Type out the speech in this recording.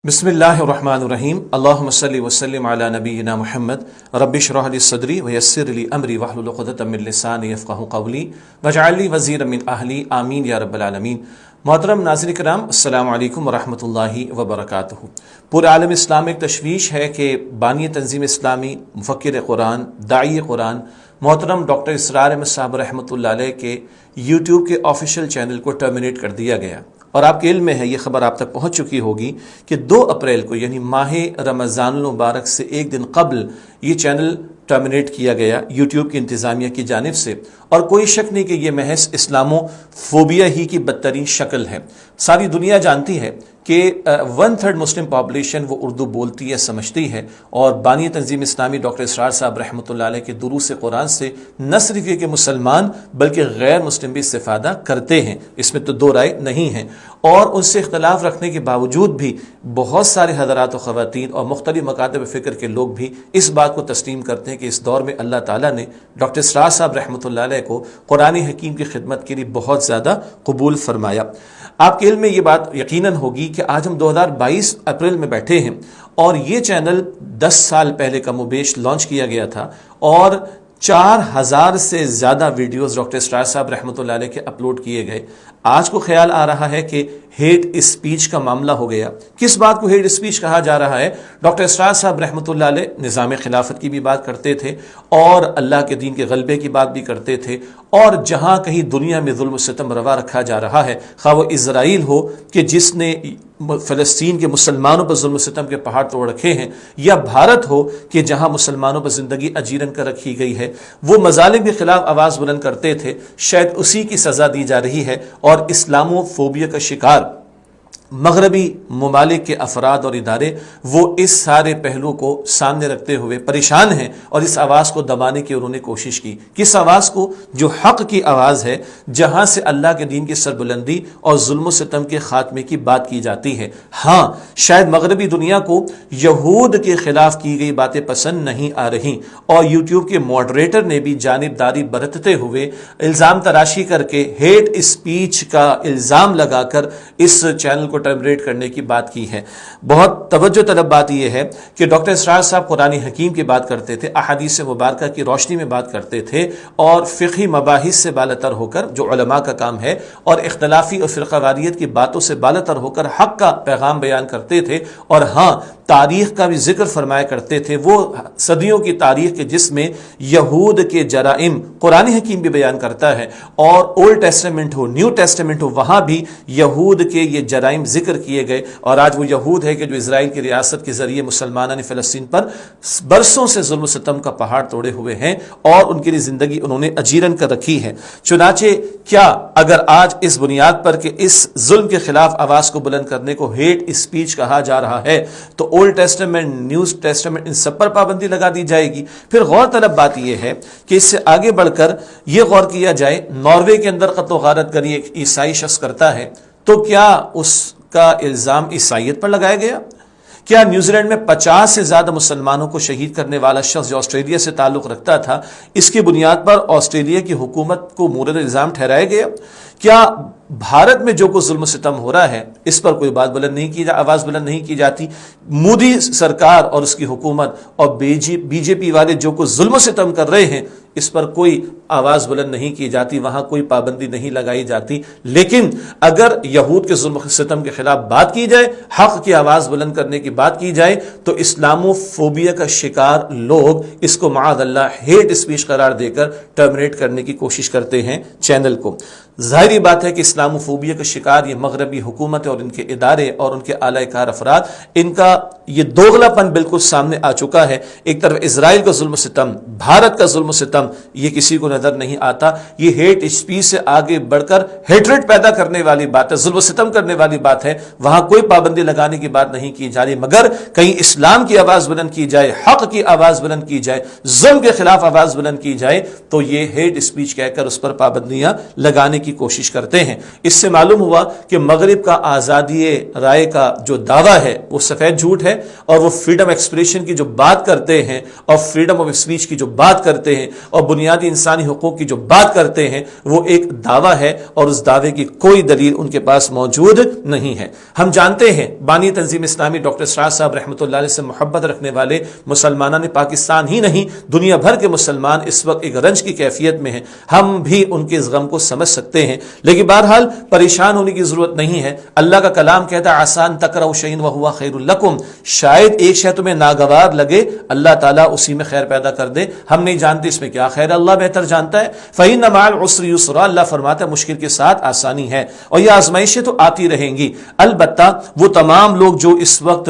بسم اللہ الرحمن الرحیم اللہم صلی وسلم علی نبینا محمد رب اشرح لی صدری ویسر لی امری واحلل عقدۃ من لسانی یفقہوا قولی واجعل لی وزیرا من اہلی آمین یا رب العالمین۔ محترم ناظرین کرام، السلام علیکم ورحمۃ اللہ وبرکاتہ۔ پورے عالم اسلام میں ایک تشویش ہے کہ بانی تنظیم اسلامی، مفکر قرآن، داعی قرآن محترم ڈاکٹر اسرار احمد صاحب رحمۃ اللہ علیہ کے یوٹیوب کے آفیشیل چینل کو ٹرمینیٹ کر دیا گیا، اور آپ کے علم میں ہے، یہ خبر آپ تک پہنچ چکی ہوگی کہ 2 اپریل کو یعنی ماہ رمضان المبارک سے ایک دن قبل یہ چینل ٹرمینیٹ کیا گیا یوٹیوب کی انتظامیہ کی جانب سے، اور کوئی شک نہیں کہ یہ محض اسلامو فوبیا ہی کی بدترین شکل ہے۔ ساری دنیا جانتی ہے کہ 1/3 مسلم پاپولیشن وہ اردو بولتی ہے، سمجھتی ہے، اور بانی تنظیم اسلامی ڈاکٹر اسرار صاحب رحمۃ اللہ علیہ کے دروس قرآن سے نہ صرف یہ کہ مسلمان بلکہ غیر مسلم بھی استفادہ کرتے ہیں، اس میں تو دو رائے نہیں ہیں، اور ان سے اختلاف رکھنے کے باوجود بھی بہت سارے حضرات و خواتین اور مختلف مکاتب فکر کے لوگ بھی اس بات کو تسلیم کرتے ہیں کہ اس دور میں اللہ تعالیٰ نے ڈاکٹر اسرار صاحب رحمۃ اللہ علیہ کو قرآن حکیم کی خدمت کے لیے بہت زیادہ قبول فرمایا۔ آپ کے علم میں یہ بات یقیناً ہوگی کہ آج ہم 2022 اپریل میں بیٹھے ہیں، اور یہ چینل 10 سال پہلے کم و بیش لانچ کیا گیا تھا، اور 4000 سے زیادہ ویڈیوز ڈاکٹر اسرار صاحب رحمۃ اللہ علیہ کے اپلوڈ کیے گئے۔ آج کو خیال آ رہا ہے کہ ہیٹ اسپیچ کا معاملہ ہو گیا۔ کس بات کو ہیٹ اسپیچ کہا جا رہا ہے؟ ڈاکٹر اسرار صاحب رحمۃ اللہ علیہ نظام خلافت کی بھی بات کرتے تھے، اور اللہ کے دین کے غلبے کی بات بھی کرتے تھے، اور جہاں کہیں دنیا میں ظلم و ستم روا رکھا جا رہا ہے، خواہ وہ اسرائیل ہو کہ جس نے فلسطین کے مسلمانوں پر ظلم و ستم کے پہاڑ توڑ رکھے ہیں، یا بھارت ہو کہ جہاں مسلمانوں پر زندگی اجیرن کر رکھی گئی ہے، وہ مظالم کے خلاف آواز بلند کرتے تھے، شاید اسی کی سزا دی جا رہی ہے، اور اسلامو فوبیا کا شکار مغربی ممالک کے افراد اور ادارے وہ اس سارے پہلو کو سامنے رکھتے ہوئے پریشان ہیں، اور اس آواز کو دبانے کی انہوں نے کوشش کی۔ کس آواز کو؟ جو حق کی آواز ہے، جہاں سے اللہ کے دین کی سربلندی اور ظلم و ستم کے خاتمے کی بات کی جاتی ہے۔ ہاں، شاید مغربی دنیا کو یہود کے خلاف کی گئی باتیں پسند نہیں آ رہی، اور یوٹیوب کے ماڈریٹر نے بھی جانبداری برتتے ہوئے الزام تراشی کر کے ہیٹ اسپیچ کا الزام لگا کر اس چینل کو ٹرمینیٹ کرنے کی بات کی ہے۔ بہت توجہ طلب بات یہ ہے کہ ڈاکٹر اسرار صاحب قرآن حکیم کی بات کرتے تھے، احادیث مبارکہ کی روشنی میں بات کرتے تھے، اور فقہی مباحث سے بالاتر ہو کر، جو علماء کا کام ہے، اور اختلافی اور فرقہ واریت کی باتوں سے بالاتر ہو کر حق کا پیغام بیان کرتے تھے، اور ہاں، تاریخ کا بھی ذکر فرمایا کرتے تھے، وہ صدیوں کی تاریخ کے جس میں یہود کے جرائم قرآن حکیم بھی بیان کرتا ہے، اور اولڈ ٹیسٹمنٹ ہو، نیو ٹیسٹمنٹ ہو، وہاں بھی یہود کے یہ جرائم ذکر کیے گئے، اور آج وہ یہود ہے کہ جو اسرائیل کی ریاست کے ذریعے مسلمانان فلسطین پر برسوں سے ظلم و ستم کا پہاڑ توڑے ہوئے ہیں، اور ان کے لیے زندگی انہوں نے اجیرن کر رکھی ہے۔ چنانچہ کیا اگر آج اس بنیاد پر کہ اس ظلم کے خلاف آواز کو بلند کرنے کو ہیٹ اسپیچ کہا جا رہا ہے، تو اولڈ ٹیسٹمنٹ، نیو ٹیسٹمنٹ، ان سب پر پابندی لگا دی جائے گی؟ پھر غور طلب بات یہ ہے کہ اس سے آگے بڑھ کر یہ غور کیا جائے، ناروے کے اندر قتل و غارت گری ایک عیسائی شخص کرتا ہے، تو کیا اس کا الزام عیسائیت پر لگایا گیا؟ کیا نیوزی لینڈ میں 50 سے زیادہ مسلمانوں کو شہید کرنے والا شخص جو آسٹریلیا سے تعلق رکھتا تھا، اس کی بنیاد پر آسٹریلیا کی حکومت کو مورد الزام ٹھہرایا گیا؟ کیا بھارت میں جو کچھ ظلم و ستم ہو رہا ہے، اس پر کوئی بات بلند نہیں کی آواز بلند نہیں کی جاتی؟ مودی سرکار اور اس کی حکومت اور بی جے پی والے جو کچھ ظلم و ستم کر رہے ہیں، اس پر کوئی آواز بلند نہیں کی جاتی، وہاں کوئی پابندی نہیں لگائی جاتی۔ لیکن اگر یہود کے ظلم و ستم کے خلاف بات کی جائے، حق کی آواز بلند کرنے کی بات کی جائے، تو اسلامو فوبیا کا شکار لوگ اس کو معاذ اللہ ہیٹ اسپیچ قرار دے کر ٹرمینیٹ کرنے کی کوشش کرتے ہیں چینل کو۔ ظاہری بات ہے کہ اسلامو فوبیا کا شکار یہ مغربی حکومت اور ان کے ادارے اور ان کے اعلی کار افراد، ان کا یہ دوغلا پن بالکل سامنے آ چکا ہے۔ ایک طرف اسرائیل کا ظلم و ستم، بھارت کا ظلم و ستم، یہ کسی کو نظر نہیں آتا۔ یہ ہیٹ اسپیچ سے آگے بڑھ کر ہیٹریٹ پیدا کرنے والی بات ہے، ظلم و ستم کرنے والی بات ہے، وہاں کوئی پابندی لگانے کی بات نہیں کی جا رہی، مگر کہیں اسلام کی آواز بلند کی جائے، حق کی آواز بلند کی جائے، ظلم کے خلاف آواز بلند کی جائے، تو یہ ہیٹ اسپیچ کہہ کر اس پر پابندیاں لگانے کی کوشش کرتے ہیں۔ اس سے معلوم ہوا کہ مغرب کا آزادی رائے کا جو دعویٰ ہے وہ سفید جھوٹ ہے، اور وہ فریڈم ایکسپریشن کی جو بات کرتے ہیں اور فریڈم آف اسپیچ کی جو بات کرتے ہیں اور بنیادی انسانی حقوق کی جو بات کرتے ہیں وہ ایک دعویٰ ہے اور اس دعوے کی کوئی دلیل ان کے پاس موجود نہیں ہے۔ ہم جانتے ہیں بانی تنظیم اسلامی ڈاکٹر اسرار صاحب رحمۃ اللہ علیہ سے محبت رکھنے والے مسلمانان پاکستان ہی نہیں دنیا بھر کے مسلمان اس وقت ایک رنج کی کیفیت میں ہیں، ہم بھی ان کے اس غم کو سمجھ سکتے ہیں، لیکن بہرحال پریشان ہونے کی ضرورت نہیں ہے۔ اللہ کا کلام کہتا ہے آسان تکرہوا شیئا وہو خیر لکم، شاید ایک شے تمہیں ناگوار لگے، اللہ تعالیٰ اسی میں خیر پیدا کر دے، ہم نہیں جانتے اس میں کیا خیر، اللہ بہتر جانتا ہے۔ فإن مع العسر یسرا، اللہ فرماتا ہے مشکل کے ساتھ آسانی ہے، اور یہ آزمائشیں تو آتی رہیں گی۔ البتہ وہ تمام لوگ جو اس وقت